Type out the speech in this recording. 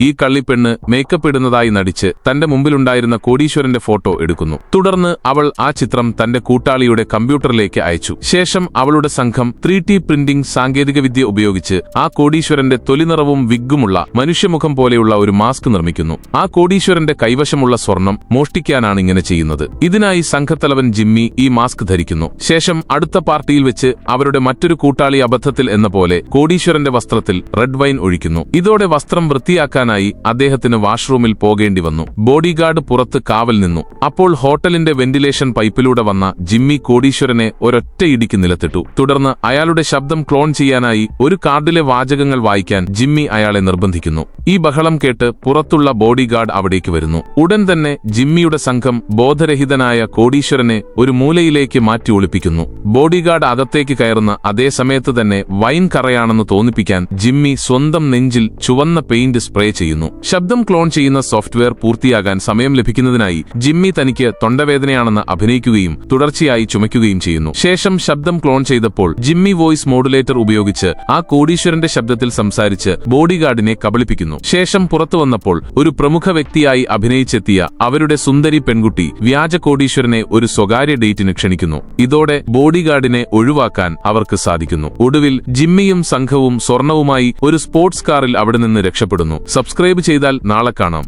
ഈ കള്ളിപ്പെണ്ണ് മേക്കപ്പ് ഇടുന്നതായി നടിച്ച് തന്റെ മുമ്പിലുണ്ടായിരുന്ന കോടീശ്വരന്റെ ഫോട്ടോ എടുക്കുന്നു. തുടർന്ന് അവൾ ആ ചിത്രം തന്റെ കൂട്ടാളിയുടെ കമ്പ്യൂട്ടറിലേക്ക് അയച്ചു. ശേഷം അവളുടെ സംഘം 3D പ്രിന്റിംഗ് സാങ്കേതികവിദ്യ ഉപയോഗിച്ച് ആ കോടീശ്വരന്റെ തൊലിനിറവും വിഗ്ഗുമുള്ള മനുഷ്യമുഖം പോലെയുള്ള ഒരു മാസ്ക് നിർമ്മിക്കുന്നു. ആ കോടീശ്വരന്റെ കൈവശമുള്ള സ്വർണം മോഷ്ടിക്കാനാണ് ഇങ്ങനെ ചെയ്യുന്നത്. ഇതിനായി സംഘത്തലവൻ ജിമ്മി ഈ മാസ്ക് ധരിക്കുന്നു. ശേഷം അടുത്ത പാർട്ടിയിൽ വെച്ച് അവരുടെ മറ്റൊരു കൂട്ടാളി അബദ്ധത്തിൽ എന്ന പോലെ കോടീശ്വരന്റെ വസ്ത്രത്തിൽ റെഡ് വൈൻ ഒഴിക്കുന്നു. ഇതോടെ വസ്ത്രം വൃത്തിയാക്കാനായി അദ്ദേഹത്തിന് വാഷ്റൂമിൽ പോകേണ്ടി വന്നു. ബോഡിഗാർഡ് പുറത്ത് കാവൽ നിന്നു. അപ്പോൾ ഹോട്ടലിന്റെ വെന്റിലേഷൻ പൈപ്പിലൂടെ വന്ന ജിമ്മി കോടീശ്വരനെ ഒരൊറ്റ ഇടിക്ക് നിലത്തിട്ടു. തുടർന്ന് അയാളുടെ ശബ്ദം ക്ലോൺ ചെയ്യാനായി ഒരു കാർഡിലെ വാചകങ്ങൾ വായിക്കാൻ ജിമ്മി അയാളെ നിർബന്ധിക്കുന്നു. ഈ ബഹളം കേട്ട് പുറത്തുള്ള ബോഡിഗാർഡ് അവിടേക്ക് വരുന്നു. ഉടൻ തന്നെ ജിമ്മിയുടെ സംഘം ബോധരഹിതനായ കോടീശ്വരനെ ഒരു മൂലയിലേക്ക് മാറ്റി ഒളിപ്പിക്കുന്നു. ബോഡിഗാർഡ് അകത്തേക്ക് കയറുന്ന അതേ സമയത്ത് തന്നെ വൈൻ കറയാണെന്ന് തോന്നിപ്പിക്കാൻ ജിമ്മി സ്വന്തം നെഞ്ചിൽ ചുവന്ന പെയിന്റ് സ്പ്രേ ചെയ്യുന്നു. ശബ്ദം ക്ലോൺ ചെയ്യുന്ന സോഫ്റ്റ്വെയർ പൂർത്തിയാകാൻ സമയം ലഭിക്കുന്നതിനായി ജിമ്മി തനിക്ക് തൊണ്ടവേദനയാണെന്ന് അഭിനയിക്കുകയും തുടർച്ചയായി ചുമയ്ക്കുകയും ചെയ്യുന്നു. ശേഷം ശബ്ദം ക്ലോൺ ചെയ്തപ്പോൾ ജിമ്മി വോയിസ് മോഡുലേറ്റർ ഉപയോഗിച്ച് ആ കോടീശ്വരന്റെ ശബ്ദത്തിൽ സംസാരിച്ച് ബോഡിഗാർഡിനെ കബളിപ്പിക്കുന്നു. ശേഷം പുറത്തു വന്നപ്പോൾ ഒരു പ്രമുഖ വ്യക്തിയായി അഭിനയിച്ചെത്തിയ അവരുടെ സുന്ദരി പെൺകുട്ടി വ്യാജ കോടീശ്വരനെ ഒരു സ്വകാര്യ ഡേറ്റിന് ക്ഷണിക്കുന്നു. ഇതോടെ ബോഡിഗാർഡിനെ ഒഴിവാക്കാൻ അവർക്ക് സാധിക്കുന്നു. ഒടുവിൽ ജിമ്മിയും സംഘവും സ്വർണവുമായി ഒരു സ്പോർട്സ് കാറിൽ അവിടെ നിന്ന് രക്ഷപ്പെടുന്നു. സബ്സ്ക്രൈബ് ചെയ്താൽ നാളെ കാണാം.